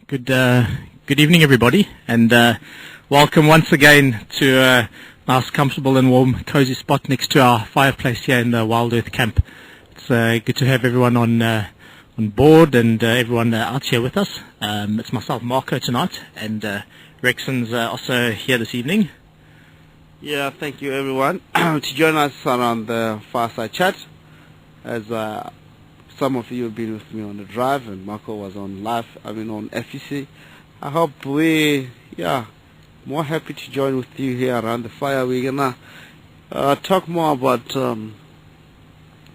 Good evening, everybody, and welcome once again to a nice, comfortable and warm, cozy spot next to our fireplace here in the Wild Earth camp. It's good to have everyone on board and everyone out here with us. It's myself, Marco, tonight, and Rexon's also here this evening. Yeah, thank you everyone to join us around the Fireside Chat. As some of you have been with me on the drive, and Marco was on on FEC. I hope more happy to join with you here around the fire. We're gonna talk more about.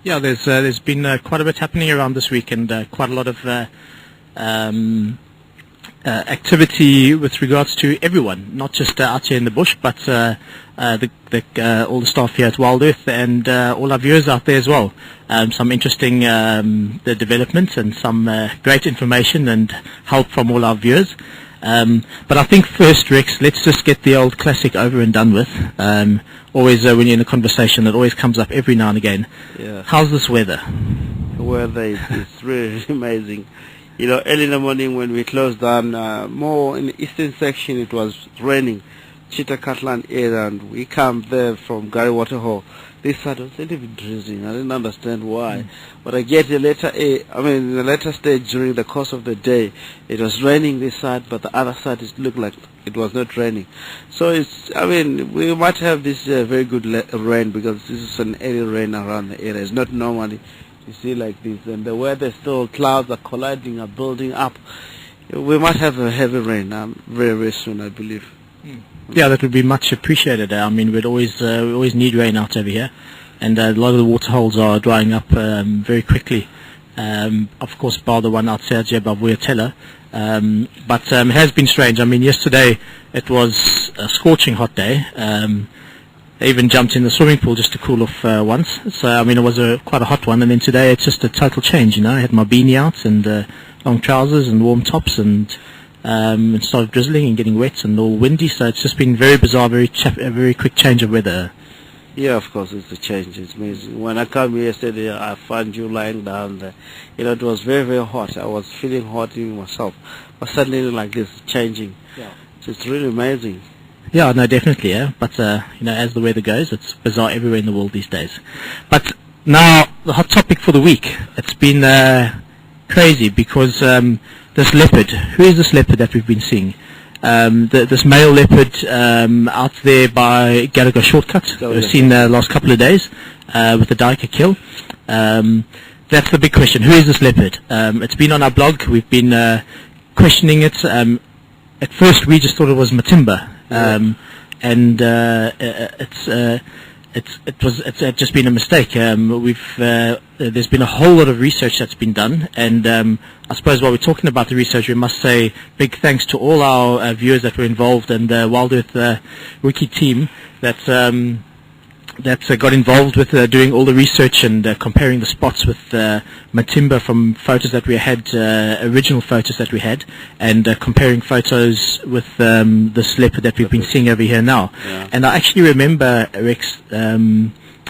There's been quite a bit happening around this week, and quite a lot of activity with regards to everyone, not just out here in the bush, but all the staff here at Wild Earth and all our viewers out there as well. Some interesting the developments and some great information and help from all our viewers. But I think first, Rex, let's just get the old classic over and done with. Always when you're in a conversation, it always comes up every now and again. Yeah. How's this weather? The weather is really amazing. You know, early in the morning when we closed down, more in the eastern section, it was raining, Chitakatlan area, and we come there from Gary Waterhole. This side was a little bit drizzling. I didn't understand why. But I get the later stage during the course of the day, it was raining this side, but the other side it looked like it was not raining. So we might have this very good rain, because this is an early rain around the area. It's not normally you see like this, and the weather still, clouds are colliding, are building up. We might have a heavy rain very, very soon, I believe. Yeah, that would be much appreciated. we always need rain out over here, and a lot of the water holes are drying up very quickly. Of course, bar the one outside here above Wuyatela. But it has been strange. Yesterday it was a scorching hot day. I even jumped in the swimming pool just to cool off once. So, it was quite a hot one. And then today it's just a total change, I had my beanie out and long trousers and warm tops, and it started drizzling and getting wet and all windy. So it's just been very bizarre, a very quick change of weather. Yeah, of course, it's a change. It's amazing. When I came yesterday, I found you lying down there. It was very, very hot. I was feeling hot even myself. But suddenly like this, changing. Yeah. So it's really amazing. Yeah, no, definitely, yeah. But, as the weather goes, it's bizarre everywhere in the world these days. But now, the hot topic for the week, it's been crazy because this leopard, who is this leopard that we've been seeing? This male leopard out there by Garaga Shortcut, we've seen the last couple of days with the Daika kill. That's the big question. Who is this leopard? It's been on our blog. We've been questioning it. At first, we just thought it was Matimba. It's just been a mistake. There's been a whole lot of research that's been done, and I suppose while we're talking about the research, we must say big thanks to all our viewers that were involved, and the Wild Earth Wiki team that got involved with doing all the research and comparing the spots with Matimba from photos that we had, original photos that we had, and comparing photos with this leopard that we've been seeing over here now. Yeah. And I actually remember, Rex,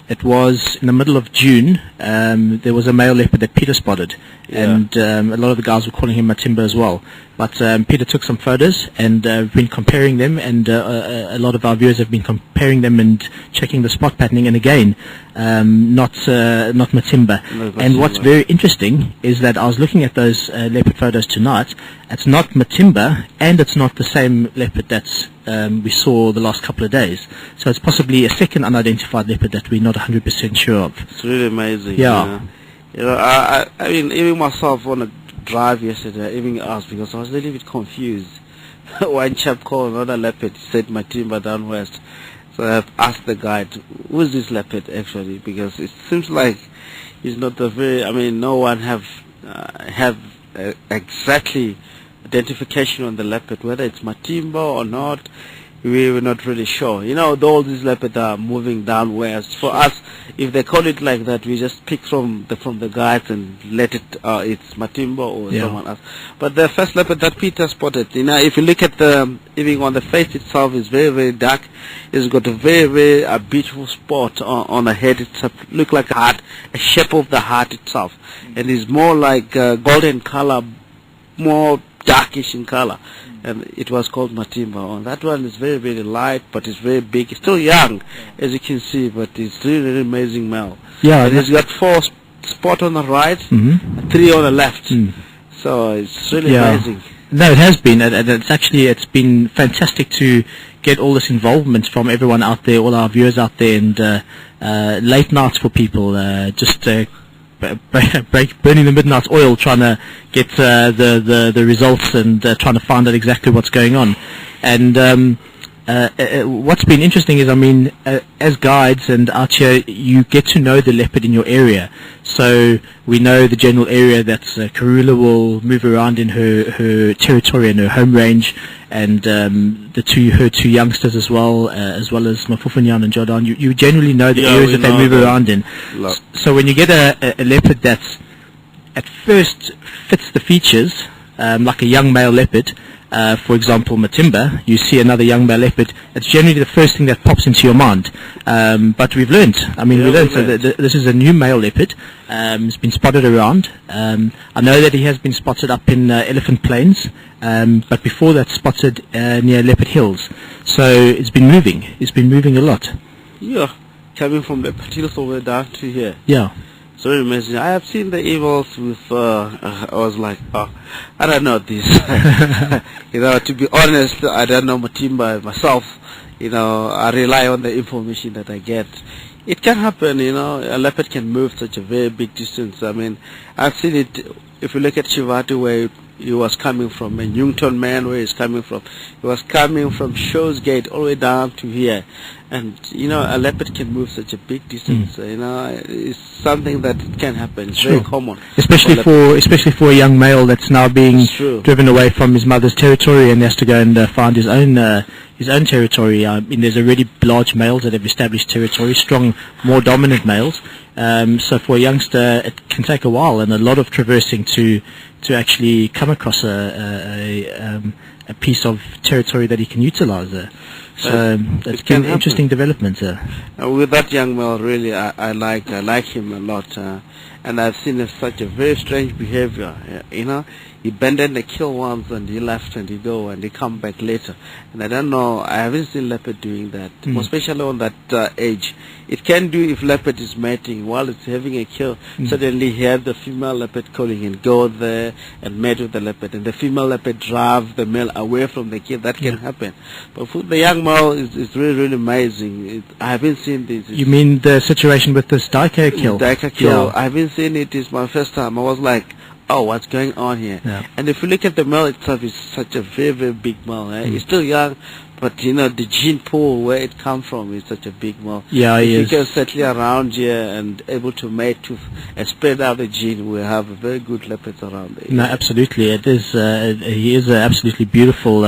it was in the middle of June, there was a male leopard that Peter spotted, and a lot of the guys were calling him Matimba as well. But Peter took some photos, and we've been comparing them, and a lot of our viewers have been comparing them and checking the spot patterning, and again, not Matimba. And what's very interesting is that I was looking at those leopard photos tonight. It's not Matimba, and it's not the same leopard that's we saw the last couple of days. So it's possibly a second unidentified leopard that we're not 100% sure of. It's really amazing. Yeah. Even myself on a drive yesterday, I even asked because I was a little bit confused. One chap called another leopard, said Matimba down west. So I have asked the guide, who is this leopard actually? Because it seems like he's not the very, no one have exactly identification on the leopard, whether it's Matimba or not. We were not really sure. All these leopards are moving down west. For us, if they call it like that, we just pick from the guides and let it, it's Matimba or someone else. But the first leopard that Peter spotted, if you look at even on the face itself, it's very, very dark. It's got a very, very beautiful spot on the head. It looks like a heart, a shape of the heart itself. And it's more like golden color, more darkish in color, and it was called Matimba. And that one is very, very light, but it's very big. It's still young, as you can see, but it's really, really amazing male. Yeah, and it's got 4 spots on the right, mm-hmm. 3 on the left. So it's really amazing. No, it has been. It's been fantastic to get all this involvement from everyone out there, all our viewers out there, and late nights for people, burning the midnight oil, trying to get the results and trying to find out exactly what's going on. And what's been interesting is, I mean, as guides and out here, you get to know the leopard in your area. So we know the general area that Karula will move around in her territory and her home range, and her two youngsters as well as Mafufunyan and Jordan. You generally know the areas that they move around in. So when you get a leopard that's at first fits the features, like a young male leopard, for example, Matimba, you see another young male leopard, it's generally the first thing that pops into your mind. But we've learned. I mean, this is a new male leopard. It's been spotted around. I know that he has been spotted up in Elephant Plains, but before that spotted near Leopard Hills. So it's been moving. It's been moving a lot. Yeah, coming from Leopard Hills over down to here. Yeah. So amazing. I have seen the eagles with, I was like, oh, I don't know this. To be honest, I don't know Matimba myself. I rely on the information that I get. It can happen, a leopard can move such a very big distance. I mean, I've seen it, if you look at Shivatu, where he was coming from, and Newton Man, where he's coming from. He was coming from Shaw's Gate all the way down to here. And, a leopard can move such a big distance. It's something that can happen. It's very common. Especially for a young male that's now being driven away from his mother's territory and has to go and find his own territory. I mean, there's already large males that have established territory, strong, more dominant males. So for a youngster, it can take a while and a lot of traversing to actually come across a piece of territory that he can utilize. So it's been an interesting development. With that young male, really, I like him a lot, and I've seen such a very strange behavior. He bend and they kill once, and he left, and he go, and he come back later. And I don't know. I haven't seen leopard doing that, especially on that age. It can do if leopard is mating while it's having a kill. Suddenly, hear the female leopard calling and go there and mate with the leopard, and the female leopard drive the male away from the kill. That can happen. But for the young male, it's really, really amazing. I haven't seen this. You mean the situation with this Daika kill? Daika kill. I haven't seen it. It's my first time. I was like, oh, what's going on here? And if you look at the male itself, it's such a very, very big male. He's still young, but the gene pool where it comes from is such a big male. Yeah, he is. If you can settle around here and able to mate and spread out the gene, we have a very good leopards around there. No, absolutely. It is. He is an absolutely beautiful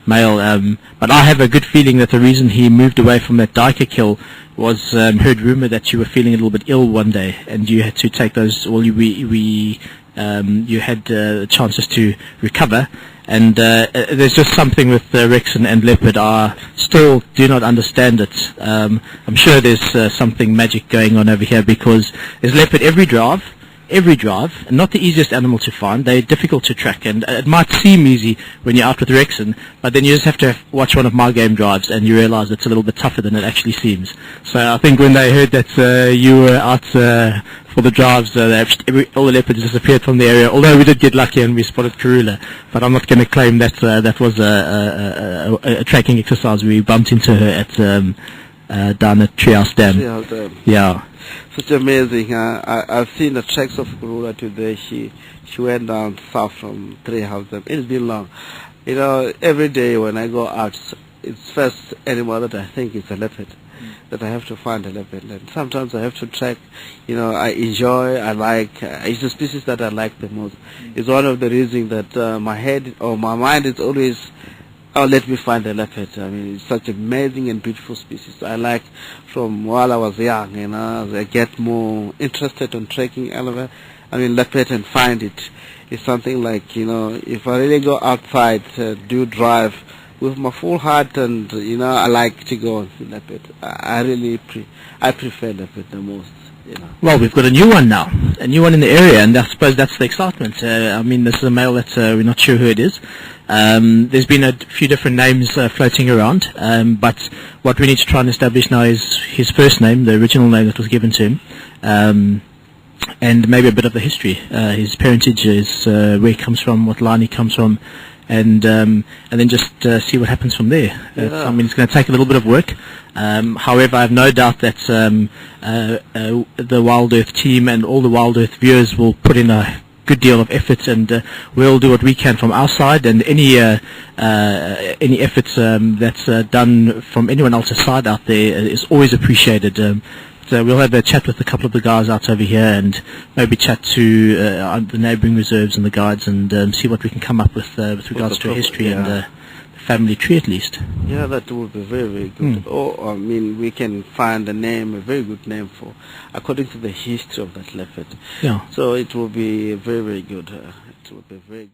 male. But I have a good feeling that the reason he moved away from that Daika kill was heard rumor that you were feeling a little bit ill one day, and you had to take those. Well, you had chances to recover, and there's just something with Rex and Leopard. I still do not understand it. I'm sure there's something magic going on over here, because there's leopard every drive, and not the easiest animal to find. They're difficult to track, and it might seem easy when you're out with Rexon, but then you just have to watch one of my game drives and you realize it's a little bit tougher than it actually seems. So I think when they heard that you were out for the drives, all the leopards disappeared from the area, although we did get lucky and we spotted Karula, but I'm not going to claim that that was a tracking exercise. We bumped into her at down at Treehouse Dam. Yeah. Such amazing. I've seen the tracks of Karula today. She went down south from Treehouse Dam. It's been long. Every day when I go out, it's first animal that I think is a leopard. That I have to find a leopard. And sometimes I have to track. I enjoy. I like. It's the species that I like the most. It's one of the reasons that my head or my mind is always, oh, let me find a leopard. I mean, it's such an amazing and beautiful species. I like from while I was young, I get more interested in tracking leopard and find it. It's something like, if I really go outside, do drive with my full heart, and, I like to go and see leopard. I prefer leopard the most. Well, we've got a new one now, a new one in the area, and I suppose that's the excitement. I mean, this is a male that we're not sure who it is. There's been a few different names floating around, but what we need to try and establish now is his first name, the original name that was given to him, and maybe a bit of the history, his parentage, where he comes from, what line he comes from, and then just see what happens from there. I mean, it's going to take a little bit of work. However, I have no doubt that the Wild Earth team and all the Wild Earth viewers will put in a good deal of effort, and we'll do what we can from our side, and any efforts that's done from anyone else's side out there is always appreciated. So we'll have a chat with a couple of the guys out over here, and maybe chat to the neighbouring reserves and the guides, and see what we can come up with regards to history and the family tree at least. Yeah, that would be very, very good. Or, I mean, we can find a name, a very good name according to the history of that leopard. Yeah. So it will be very, very good. It will be very good.